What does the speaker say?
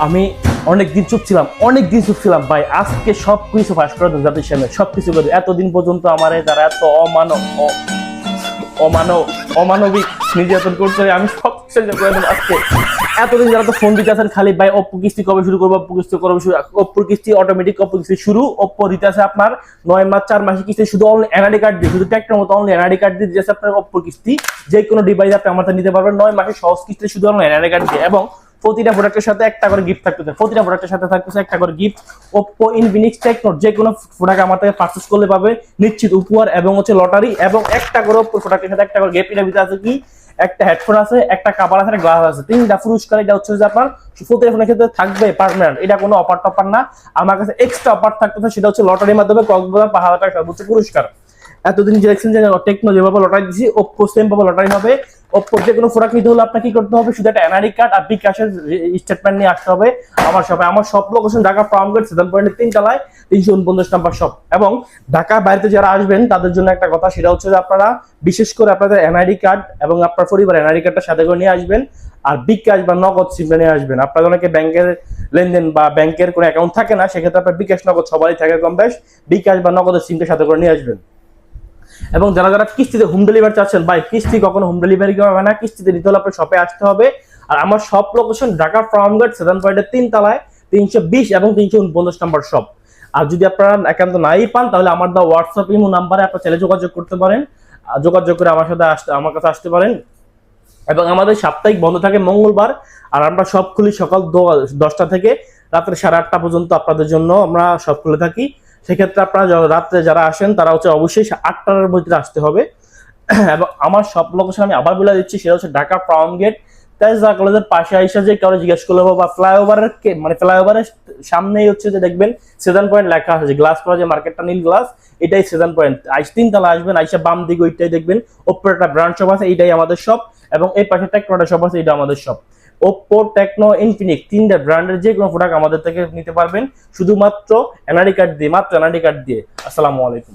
আমি অনেকদিন চুপ ছিলাম ভাই, আজকে সবকিছু ফাঁস করে দেন জাতির সামনে, সবকিছু করে। এতদিন পর্যন্ত আমার যারা এত অমানবিক নির্যাতন করছে, আমি সব শেষ করে দেবো আজকে। এতদিন যারা তো ফোন দিতে আছেন খালি ভাই ওপ্পো কিস্তি কবে শুরু করবো, ওপ্পোর কিস্তি অটোমেটিক ওপ্পো কিস্তি শুরু। ওপ্পো দিতে আছে আপনার 9 মাস 4 মাসের কিস্তি শুধু অনলি এনআইডি কার্ড দিয়ে, শুধু ট্যাক্টর মতো অনলি এনআইডি কার্ড দিয়ে দিয়েছে আপনার ওপ্পোর কিস্তি। যে কোনো ডিভাইস আপনি আমার নিতে পারবেন 9 মাসের সহজ কিস্তি শুধু অনলি এনআইডি কার্ড দিয়ে। এবং প্রতিটা প্রোডাক্টের সাথে একটা করে গিফট থাকতেছে, একটা করে গিফট। ওপ্পো ইনফিনিক্স টেকনোর যে কোনো প্রোডাক্ট আমার থেকে পারচেজ করলে পাবে নিশ্চিত উপহার এবং লটারি, এবং একটা করে ওপ্পো প্রোডাক্টের সাথে একটা করে গিফট। এর ভিতরে আছে কি, একটা হেডফোন আছে, একটা কাভার আছে, একটা গ্লাস আছে, 3টা পুরস্কার। এটা হচ্ছে যে আপনার প্রতিটা ফোনের ক্ষেত্রে থাকবে পার্মানেন্ট, এটা কোনো অফার টপার না। আমার কাছে এক্সট্রা অফার থাকতেছে, সেটা হচ্ছে লটারির মাধ্যমে কক্সবাজার 5,000 টাকা সর্বোচ্চ পুরস্কার। এতদিন যে দেখছেন যে টেকনো যেভাবে লটারি দিচ্ছি, ওপ্পো সেম ভাবে লটারি হবে। ওপ্পো যে কোনো প্রোডাক্ট নিতে হলে আপনাকে কি করতে হবে, শুধু একটা এনআইডি কার্ড আর বিকাশের স্টেটমেন্ট নিয়ে আসতে হবে আমার শপে। আমার শপ লোকেশন ঢাকা ফার্মগেট 7 পয়েন্টের 3 তলায়, 349 নাম্বার শপ। এবং ঢাকার বাইরে যারা আসবেন তাদের জন্য একটা কথা, সেটা হচ্ছে যে আপনারা বিশেষ করে আপনাদের এনআইডি কার্ড এবং আপনার পরিবারের এনআইডি কার্ডটা সাথে করে নিয়ে আসবেন। আর বিকাশ বা নগদ সিম নিয়ে আসবেন। আপনাদের অনেকে ব্যাংকের লেনদেন বা ব্যাংকের কোনো অ্যাকাউন্ট থাকে না, সেক্ষেত্রে আপনার বিকাশ নগদ সবারই থাকে কম বেশ, বিকাশ বা নগদের সিমটা সাথে করে নিয়ে আসবেন। এবং যারা যারা কিস্তিতে হোম ডেলিভারি চাচ্ছেন, ভাই কিস্তি কখনো হোম ডেলিভারি করা হবে না, কিস্তিতে নিতে হলে আপনার শপে আসতে হবে। আর আমার শপ লোকেশন ঢাকা ফার্মগেট 7 পয়েন্টের 3 তলায়, 320 এবং 349 নাম্বার শপ। আর যদি আপনারা একান্ত নাই পান, তাহলে আমার দা হোয়াটসঅ্যাপ ইমো নাম্বারে আপনারা চাইলে যোগাযোগ করতে পারেন, যোগাযোগ করে আমার সাথে আমার কাছে আসতে পারেন। এবং আমাদের সাপ্তাহিক বন্ধ থাকে মঙ্গলবার, আর আমরা সব খুলি সকাল 10টা থেকে রাত্রে 8:30 পর্যন্ত আপনাদের জন্য আমরা সব খুলে থাকি। সেক্ষেত্রে আপনারা রাত্রে যারা আসেন তারা হচ্ছে অবশ্যই 8টার মধ্যে আসতে হবে। এবং আমার সব লোকেশন আমি আবার বলে দিচ্ছি, সেটা হচ্ছে ঢাকা ফার্মগেট তেজগাঁও কলেজের পাশে আইসা যে কারো জিজ্ঞেস করলে বা ফ্লাইওভারের ফ্লাইওভারের সামনেই হচ্ছে যে দেখবেন 7 পয়েন্ট লেখা আছে, গ্লাস করা যে মার্কেটটা নীল গ্লাস, এটাই 7 পয়েন্ট। 3 তলা আসবেন, আইসা বাম দিকে ওইটাই দেখবেন ওপ্পোর একটা ব্র্যান্ড শপ আছে, এইটাই আমাদের শপ। এবং এই পাশে টেকনোটা শপ আছে, এটা আমাদের শপ। ওপ্পো, টেকনো, ইনফিনিক্স 3টা ব্র্যান্ডের যে কোনো প্রোডাক্ট আমাদের থেকে নিতে পারবেন শুধুমাত্র এনআইডি কার্ড দিয়ে, মাত্র এনআইডি কার্ড দিয়ে। আসসালামু আলাইকুম।